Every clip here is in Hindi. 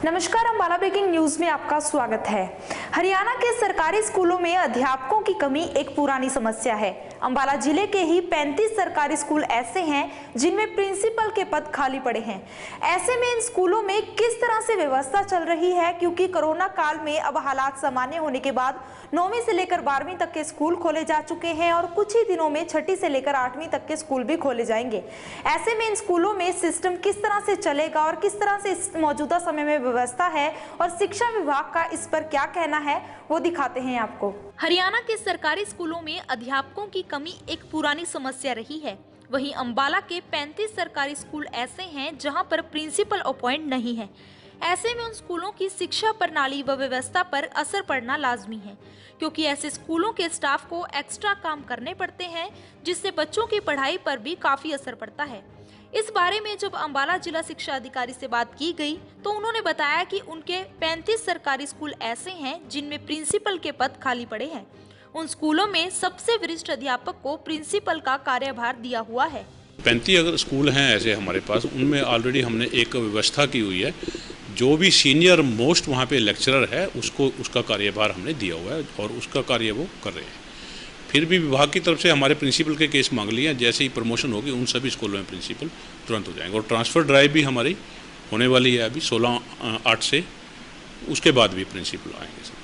नमस्कार, अम्बाला ब्रेकिंग न्यूज में आपका स्वागत है। हरियाणा के सरकारी स्कूलों में अध्यापकों की कमी एक पुरानी समस्या है। अम्बाला जिले के ही 35 सरकारी स्कूल ऐसे हैं जिनमें प्रिंसिपल के पद खाली पड़े हैं। ऐसे में इन स्कूलों में किस तरह से व्यवस्था चल रही है, क्योंकि कोरोना काल में अब हालात सामान्य होने के बाद 9वीं से लेकर 12वीं तक के स्कूल खोले जा चुके हैं और कुछ ही दिनों में 6ठी से लेकर 8वीं तक के स्कूल भी खोले जाएंगे। ऐसे में इन स्कूलों में सिस्टम किस तरह से चलेगा और किस तरह से इस मौजूदा समय में व्यवस्था है और शिक्षा विभाग का इस पर क्या कहना है, वो दिखाते हैं आपको। हरियाणा के सरकारी स्कूलों में अध्यापकों की कमी एक पुरानी समस्या रही है। वहीं अम्बाला के 35 सरकारी स्कूल ऐसे हैं जहां पर प्रिंसिपल अपॉइंट नहीं है। ऐसे में उन स्कूलों की शिक्षा प्रणाली व व्यवस्था पर असर पड़ना लाजमी है, क्योंकि ऐसे स्कूलों के स्टाफ को एक्स्ट्रा काम करने पड़ते हैं, जिससे बच्चों की पढ़ाई पर भी काफी असर पड़ता है। इस बारे में जब अम्बाला जिला शिक्षा अधिकारी से बात की गई तो उन्होंने बताया कि उनके 35 सरकारी स्कूल ऐसे हैं जिनमें प्रिंसिपल के पद खाली पड़े हैं। उन स्कूलों में सबसे वरिष्ठ अध्यापक को प्रिंसिपल का कार्यभार दिया हुआ है। 35 अगर स्कूल हैं ऐसे हमारे पास, उनमें ऑलरेडी हमने एक व्यवस्था की हुई है। जो भी सीनियर मोस्ट वहाँ पे लेक्चरर है उसका कार्यभार हमने दिया हुआ है और उसका कार्य वो कर रहे हैं। फिर भी विभाग की तरफ से हमारे प्रिंसिपल के केस मांग लिए हैं। जैसे ही प्रमोशन होगी उन सभी स्कूलों में प्रिंसिपल तुरंत हो जाएंगे और ट्रांसफ़र ड्राइव भी हमारी होने वाली है अभी 16/8 से। उसके बाद भी प्रिंसिपल आएंगे।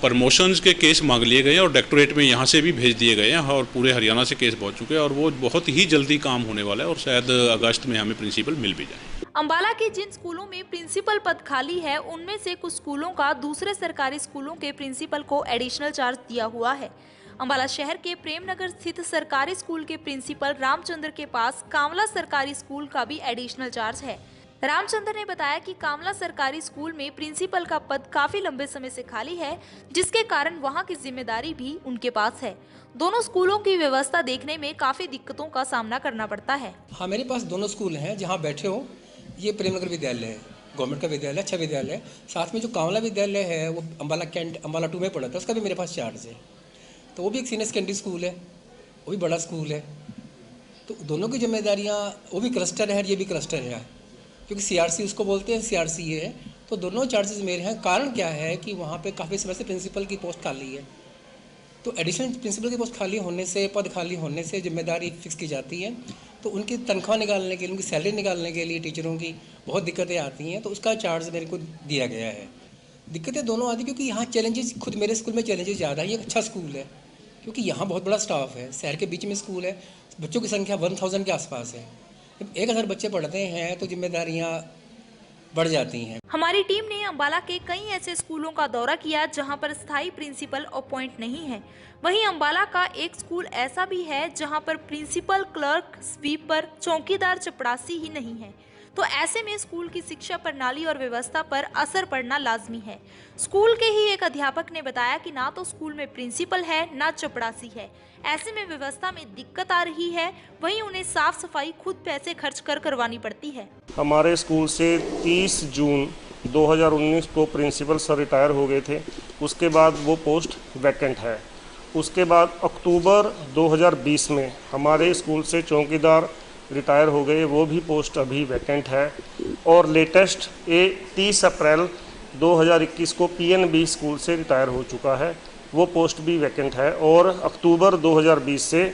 प्रमोशंस के केस मांग लिए गए हैं और डायरेक्टोरेट में यहाँ से भी भेज दिए गए हैं और पूरे हरियाणा से केस पहुँच चुके हैं और वो बहुत ही जल्दी काम होने वाला है और शायद अगस्त में हमें प्रिंसिपल मिल भी जाए। अम्बाला के जिन स्कूलों में प्रिंसिपल पद खाली है उनमें से कुछ स्कूलों का दूसरे सरकारी स्कूलों के प्रिंसिपल को एडिशनल चार्ज दिया हुआ है। अम्बाला शहर के प्रेमनगर स्थित सरकारी स्कूल के प्रिंसिपल रामचंद्र के पास कामला सरकारी स्कूल का भी एडिशनल चार्ज है। रामचंद्र ने बताया कि कामला सरकारी स्कूल में प्रिंसिपल का पद काफी लंबे समय से खाली है, जिसके कारण वहां की जिम्मेदारी भी उनके पास है। दोनों स्कूलों की व्यवस्था देखने में काफी दिक्कतों का सामना करना पड़ता है। हाँ, मेरे पास दोनों स्कूल हैं जहाँ बैठे हो। ये प्रेमनगर विद्यालय है, गवर्नमेंट का विद्यालय, अच्छा विद्यालय है। साथ में जो कामला विद्यालय है वो अम्बाला कैंट अम्बाला 2 में पड़ा था, उसका भी मेरे पास चार्ज है। तो वो भी एक सीनियर सेकेंडरी स्कूल है, वो भी बड़ा स्कूल है। तो दोनों की जिम्मेदारियाँ, वो भी क्लस्टर है और ये भी क्लस्टर है, क्योंकि सीआरसी उसको बोलते हैं, सीआरसी ये है। तो दोनों चार्जेस मेरे हैं। कारण क्या है कि वहाँ पे काफ़ी समय से प्रिंसिपल की पोस्ट खाली है। तो एडिशनल प्रिंसिपल की पोस्ट खाली होने से, पद खाली होने से जिम्मेदारी फिक्स की जाती है। तो उनकी तनख्वाह निकालने के लिए, उनकी सैलरी निकालने के लिए टीचरों की बहुत दिक्कतें आती हैं। तो उसका चार्ज मेरे को दिया गया है। दिक्कतें दोनों आती क्योंकि यहाँ चैलेंजेस, खुद मेरे स्कूल में चैलेंजेस ज़्यादा है। ये अच्छा स्कूल है क्योंकि यहाँ बहुत बड़ा स्टाफ है, शहर के बीच में स्कूल है, बच्चों की संख्या 1000 के आसपास है। जब 1000 बच्चे पढ़ते हैं तो जिम्मेदारियाँ बढ़ जाती हैं। हमारी टीम ने अम्बाला के कई ऐसे स्कूलों का दौरा किया जहां पर स्थायी प्रिंसिपल अपॉइंट नहीं है। वहीं अम्बाला का एक स्कूल ऐसा भी है जहां पर प्रिंसिपल, क्लर्क, स्वीपर, चौकीदार, चपरासी ही नहीं है। तो ऐसे में स्कूल की शिक्षा प्रणाली और व्यवस्था पर असर पड़ना लाजमी है। स्कूल के ही एक अध्यापक ने बताया कि ना तो स्कूल में प्रिंसिपल है, ना चपरासी है। ऐसे में व्यवस्था में दिक्कत आ रही है। वहीं उन्हें साफ सफाई खुद पैसे खर्च कर करवानी पड़ती है। हमारे स्कूल से 30 जून 2019 को प्रिंसिपल सर रिटायर हो गए थे। उसके बाद वो पोस्ट वैकेंट है। उसके बाद अक्टूबर 2020 में हमारे स्कूल से चौकीदार रिटायर हो गए, वो भी पोस्ट अभी वैकेंट है। और लेटेस्ट 30 अप्रैल 2021 को पीएनबी स्कूल से रिटायर हो चुका है, वो पोस्ट भी वैकेंट है। और अक्टूबर 2020 से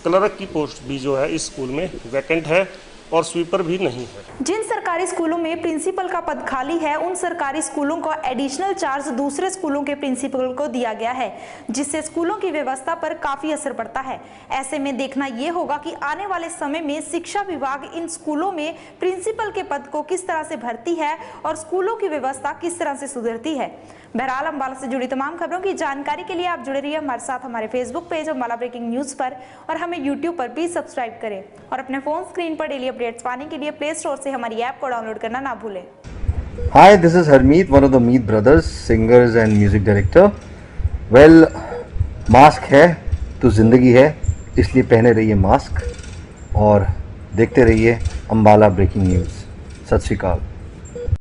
क्लर्क की पोस्ट भी जो है इस स्कूल में वैकेंट है और स्वीपर भी नहीं है। जिन सरकारी स्कूलों में प्रिंसिपल का पद खाली है उन सरकारी स्कूलों को एडिशनल चार्ज दूसरे स्कूलों के प्रिंसिपल को दिया गया है, जिससे स्कूलों की व्यवस्था पर काफी असर पड़ता है। ऐसे में देखना ये होगा कि आने वाले समय में शिक्षा विभाग इन स्कूलों में प्रिंसिपल के पद को किस तरह से भरती है और स्कूलों की व्यवस्था किस तरह से सुधरती है। बहरहाल अम्बाला से जुड़ी तमाम खबरों की जानकारी के लिए आप जुड़े रहिए हमारे साथ हमारे Facebook page Ambala breaking news पर और हमें यूट्यूब पर भी सब्सक्राइब करें और अपने फोन स्क्रीन पर डेली अपडेट्स पाने के लिए प्ले स्टोर से हमारी ऐप को डाउनलोड करना ना भूलें। Hi, this is Harmeet, one of the Meet brothers, singers and music director. Well, mask है तो जिंदगी है, इसलिए पहने रहिए मास्क और देखते रहिए अम्बाला ब्रेकिंग न्यूज़। सत श्री अकाल।